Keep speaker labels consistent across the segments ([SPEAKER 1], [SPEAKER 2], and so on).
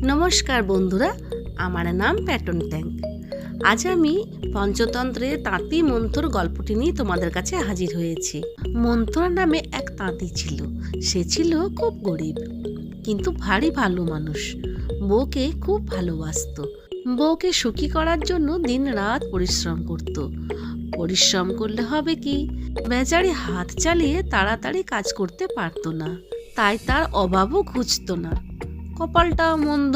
[SPEAKER 1] নমস্কার বন্ধুরা, আমার নাম প্যাটন ট্যাঙ্ক। আজ আমি পঞ্চতন্ত্রে তাঁতি মন্থর গল্পটি নিয়ে তোমাদের কাছে হাজির হয়েছি। মন্থর নামে এক তাঁতি ছিল। সে ছিল খুব গরিব, কিন্তু ভারী ভালো মানুষ। বউকে খুব ভালোবাসত। বউকে সুখী করার জন্য দিন রাত পরিশ্রম করত। পরিশ্রম করলে হবে কি, বেচারি হাত চালিয়ে তাড়াতাড়ি কাজ করতে পারতো না, তাই তার অভাবও ঘুচত না। কপালটা মন্দ।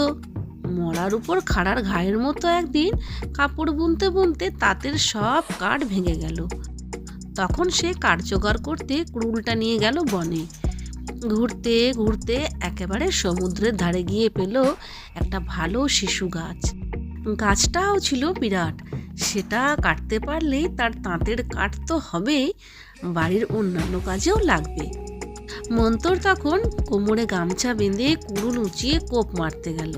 [SPEAKER 1] মরার উপর খাড়ার ঘায়ের মতো একদিন কাপড় বুনতে বুনতে তাঁতের সব কাঠ ভেঙে গেল। তখন সে কাঠ জোগাড় করতে কুড়ুলটা নিয়ে গেল বনে। ঘুরতে ঘুরতে একেবারে সমুদ্রের ধারে গিয়ে পেল একটা ভালো শিশু গাছ। গাছটাও ছিল বিরাট। সেটা কাটতে পারলেই তার তাঁতের কাঠ তো হবেই, বাড়ির অন্যান্য কাজেও লাগবে। মন্তর তখন কোমরে গামছা বেঁধে কুড়ুল উঁচিয়ে কোপ মারতে গেল।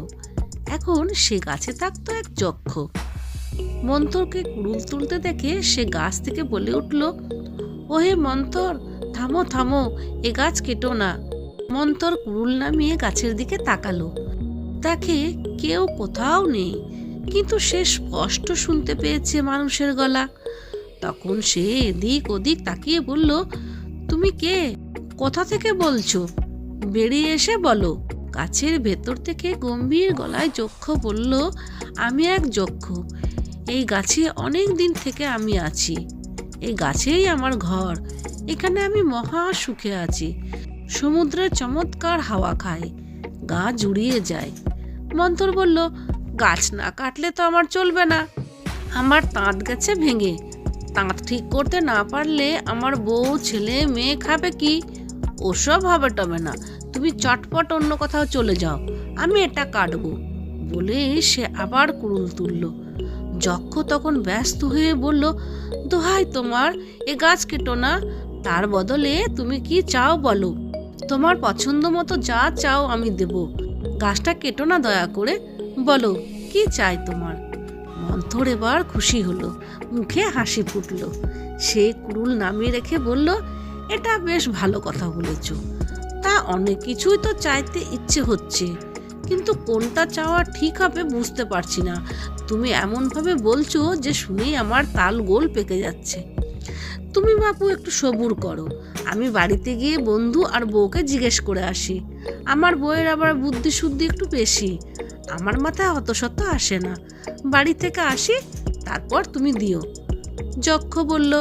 [SPEAKER 1] এখন সে গাছে থাকতো এক যক্ষ। মন্তরকে কুড়ুল তুলতে দেখে সে গাছ থেকে বলে উঠল, ওহে মন্তর, থামো থামো, এ গাছ কেটো না। মন্তর কুড়ুল নামিয়ে গাছের দিকে তাকালো। দেখে কেউ কোথাও নেই, কিন্তু সে স্পষ্ট শুনতে পেয়েছে মানুষের গলা। তখন সে এদিক ওদিক তাকিয়ে বলল, তুমি কে? কোথা থেকে বলছো? বেরিয়ে এসে বলো। গাছের ভেতর থেকে গম্ভীর গলায় যক্ষ বলল, আমি এক যক্ষ। এই গাছে অনেক দিন থেকে আমি আছি। এই গাছেই আমার ঘর। এখানে আমি মহা সুখে আছি। সমুদ্রের চমৎকার হাওয়া খাই, গা জুড়িয়ে যায়। মন্তর বলল, গাছ না কাটলে তো আমার চলবে না। আমার তাঁত গেছে ভেঙে। তাঁত ঠিক করতে না পারলে আমার বউ ছেলে মেয়ে খাবে কি? ওসব হবে টবে না, তুমি চটপট অন্য কোথাও চলে যাও, আমি এটা কাটবো। বলে সে আবার কুড়ুল তুলল। যক্ষ তখন ব্যস্ত হয়ে বলল, দোহাই তোমার, এ গাছ কেটো না। তার বদলে তুমি কি চাও বলো। তোমার পছন্দ মতো যা চাও আমি দেব। গাছটা কেটো না দয়া করে, বলো কি চাই তোমার। মন্থর এবার খুশি হলো, মুখে হাসি ফুটল। সে কুড়ুল নামিয়ে রেখে বলল, এটা বেশ ভালো কথা বলেছ। তা অনেক কিছুই তো চাইতে ইচ্ছে হচ্ছে, কিন্তু কোনটা চাওয়া ঠিক হবে বুঝতে পারছি না। তুমি এমনভাবে বলছো যে শুনেই আমার তাল গোল পেকে যাচ্ছে। তুমি বাপু একটু সবুর করো, আমি বাড়িতে গিয়ে বন্ধু আর বউকে জিজ্ঞেস করে আসি। আমার বউয়ের আবার বুদ্ধি শুদ্ধি একটু বেশি, আমার মাথায় অত শত আসে না। বাড়ি থেকে আসি, তারপর তুমি দিও। যক্ষ বলল,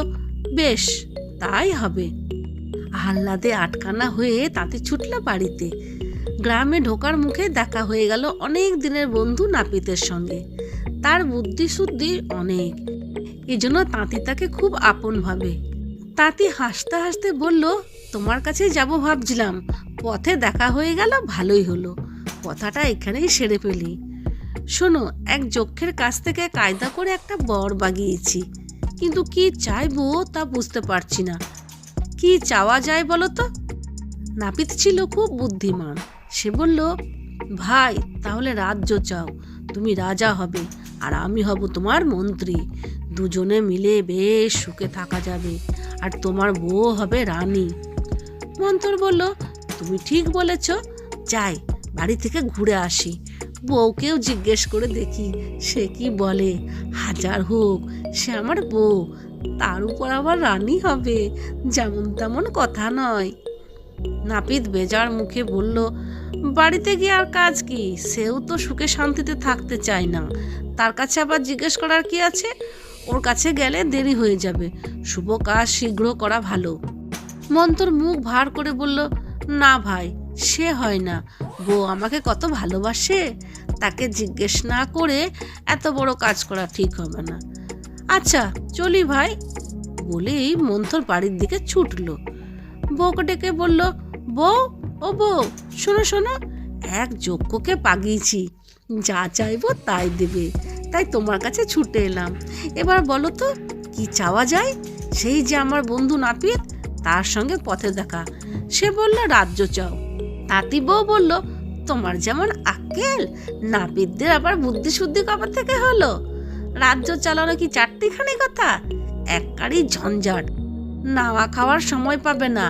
[SPEAKER 1] বেশ তাই হবে। আহ্লাদে আটকানা হয়ে তাতে ছুটল বাড়িতে। গ্রামে ঢোকার মুখে দেখা হয়ে গেল অনেক দিনের বন্ধু নাপিতের সঙ্গে। তার বুদ্ধি শুদ্ধি অনেক, এজন্য তাঁতি তাকে খুব আপন ভাবে। তাঁতি হাসতে হাসতে বলল, তোমার কাছে যাব ভাবছিলাম, পথে দেখা হয়ে গেল, ভালোই হলো। কথাটা এখানেই সেরে ফেলি। শোনো, এক যক্ষের কাছ থেকে কায়দা করে একটা বর বাগিয়েছি, কিন্তু কি চাইবো তা বুঝতে পারছি না। কি চাওয়া যায় বলো তো? নাপিত ছিল খুব বুদ্ধিমান। সে বলল, ভাই তাহলে রাজ্য চাও। তুমি রাজা হবে আর আমি হব তোমার মন্ত্রী। দুজনে মিলে বেশ সুখে থাকা যাবে, আর তোমার বউ হবে রানী। মন্তর বলল, তুমি ঠিক বলেছ। যাই, বাড়ি থেকে ঘুরে আসি, বউকেও জিজ্ঞেস করে দেখি সে কি বলে। হাজার হোক, সে আমার বউ, তার উপর আবার রানী হবে, যেমন তেমন কথা নয়। নাপিত বেজার মুখে বলল, বাড়িতে গিয়ে আর কাজ কি? সেও তো সুখে শান্তিতে থাকতে চায় না। তার কাছে আবার জিজ্ঞেস করার কি আছে? ওর কাছে গেলে দেরি হয়ে যাবে। শুভ কাজ শীঘ্র করা ভালো। মন্তর মুখ ভার করে বলল, না ভাই, সে হয় না। বউ আমাকে কত ভালোবাসে, তাকে জিজ্ঞেস না করে এত বড় কাজ করা ঠিক হবে না। আচ্ছা চলি ভাই। বলেই মন্থর বাড়ির দিকে ছুটল। বউকে ডেকে বলল, বউ, ও বউ, শোনো শোনো, এক যজ্ঞকে পাগিয়েছি, যা চাইবো তাই দেবে, তাই তোমার কাছে ছুটে এলাম। এবার বলো তো কি চাওয়া যায়? সেই যে আমার বন্ধু নাপিত, তার সঙ্গে পথে দেখা। সে বলল, রাজ্য চাও। তাঁতি বউ বলল, তোমার যেমন আক্কেল, নাপিতদের আবার বুদ্ধি শুদ্ধি কবে থেকে হলো? রাজ্য চালানো কি চারটিখানি কথা? এককারই ঝঞ্ঝাট, নাওয়া খাওয়ার সময় পাবে না।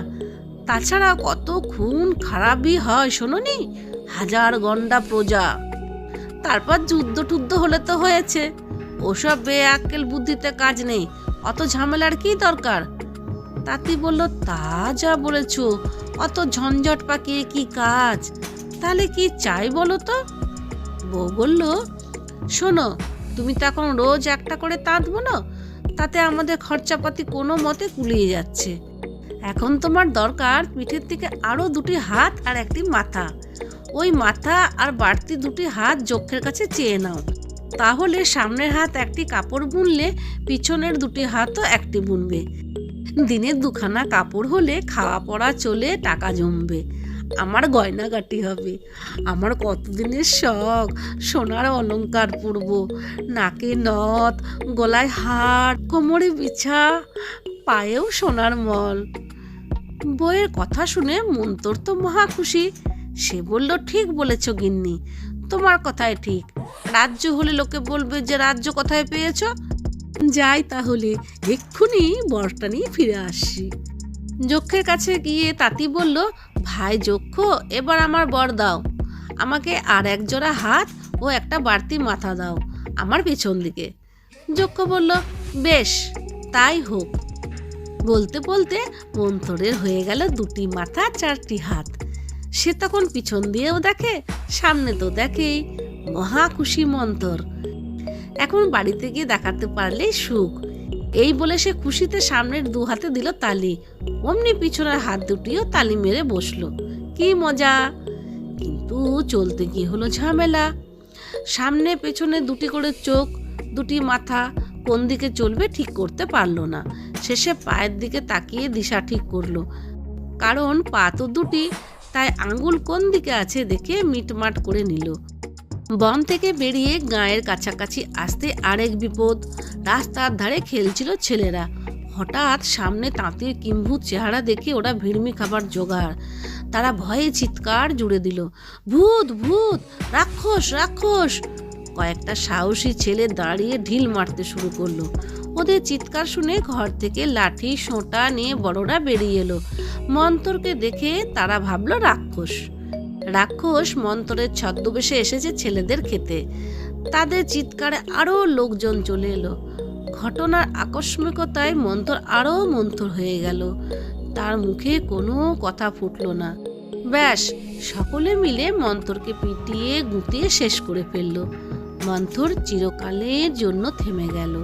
[SPEAKER 1] তাছাড়া কত খুন খারাপই হয় শোনোনি? হাজার গন্ডা প্রজা। তারপর যুদ্ধ টুদ্ধ হলে তো হয়েছে, ওসব বেআক্কেল বুদ্ধিতে কাজ নেই, অত ঝামেলার কি দরকার। তাঁতি বলল, তা যা বলেছ, অত ঝঞ্ঝট পাকিয়ে কি কাজ, তাহলে কি চাই বলো তো। বউ বলল, শোনো, তুমি তো এখন রোজ একটা করে তাঁত বোনো, তাতে আমাদের খরচাপাতি কোনো মতে কুলিয়ে যাচ্ছে। এখন তোমার দরকার পিঠের থেকে আরও 2টি হাত আর একটি মাথা। ওই মাথা আর বাড়তি 2টি হাত যক্ষের কাছে চেয়ে নাও, তাহলে সামনের হাত একটি কাপড় বুনলে পিছনের 2টি হাতও একটি বুনবে। দিনে 2খানা কাপড় হলে খাওয়া পড়া চলে, টাকা জমবে। আমার গয়নাগাটি হবে, আমার কতদিনের শখ সোনার অলংকার পরবো, নাকে নথ, গলায় হার, কোমরে বিছা, পায়েও সোনার মল। বউয়ের কথা শুনে মন্তর তো মহা খুশি। সে বলল, ঠিক বলেছ গিন্নি, তোমার কথাই ঠিক। রাজ্য হলে লোকে বলবে যে রাজ্য কোথায় পেয়েছ। যাই তাহলে, এক্ষুনি বরটা নিয়ে ফিরে আসছি। যক্ষের কাছে গিয়ে তাঁতি বলল, ভাই যক্ষ, এবার আমার বর দাও, আমাকে আর 1 জোড়া হাত ও একটা বাড়তি মাথা দাও আমার পিছন দিকে। যক্ষ বলল, বেশ, তাই হোক। বলতে বলতে মন্থরের হয়ে গেল 2টি মাথা, 4টি হাত। সে তখন পিছন দিয়েও দেখে, সামনে তো দেখেই। মহা খুশি মন্থর। এখন বাড়িতে গিয়ে দেখাতে পারলেই সুখ। এই বলে সে খুশিতে সামনের 2 হাতে দিল তালি, অমনি পিছনের হাত 2টিও তালি মেরে বসলো। কি মজা! কিন্তু চলতে গিয়ে হলো ঝামেলা। সামনে পেছনে 2টি করে চোখ, 2টি মাথা, কোন দিকে চলবে ঠিক করতে পারলো না। শেষে পায়ের দিকে তাকিয়ে দিশা ঠিক করলো, কারণ পা তো 2টি, তাই আঙ্গুল কোন দিকে আছে দেখে মিটমাট করে নিল। বন থেকে বেরিয়ে গাঁয়ের কাছাকাছি আসতে আরেক বিপদ। রাস্তার ধারে খেলছিল ছেলেরা। হঠাৎ সামনে তাঁতির কিম্ভূত চেহারা দেখে ওরা ভিড়মি খাবার জোগাড়। তারা ভয়ে চিৎকার জুড়ে দিল, ভূত ভূত, রাক্ষস রাক্ষস। কয়েকটা সাহসী ছেলে দাঁড়িয়ে ঢিল মারতে শুরু করলো। ওদের চিৎকার শুনে ঘর থেকে লাঠি সোঁটা নিয়ে বড়রা বেরিয়ে এলো। মন্তরকে দেখে তারা ভাবলো রাক্ষস। রাক্ষস মন্তরের ছদ্মবেশে এসেছে ছেলেদের খেতে। তাদের চিৎকারে আরও লোকজন চলে এলো। ঘটনার আকস্মিকতায় মন্তর আরও মন্থর হয়ে গেল। তার মুখে কোনো কথা ফুটলো না। ব্যাস, সকলে মিলে মন্তরকে পিটিয়ে গুটিয়ে শেষ করে ফেলল। মন্থর চিরকালের জন্য থেমে গেল।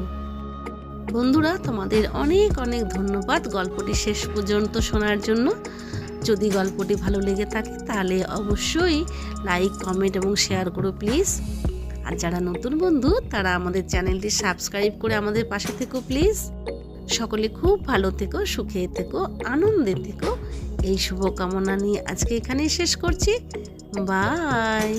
[SPEAKER 1] বন্ধুরা, তোমাদের অনেক অনেক ধন্যবাদ গল্পটি শেষ পর্যন্ত শোনার জন্য। যদি গল্পটি ভালো লেগে থাকে তাহলে অবশ্যই লাইক, কমেন্ট এবং শেয়ার করো প্লিজ। আর যারা নতুন বন্ধু তারা আমাদের চ্যানেলটি সাবস্ক্রাইব করে আমাদের পাশে থেকো প্লিজ। সকলে খুব ভালো থেকো, সুখে থেকো, আনন্দে থেকো, এই শুভকামনা নিয়ে আজকে এখানেই শেষ করছি। বাই।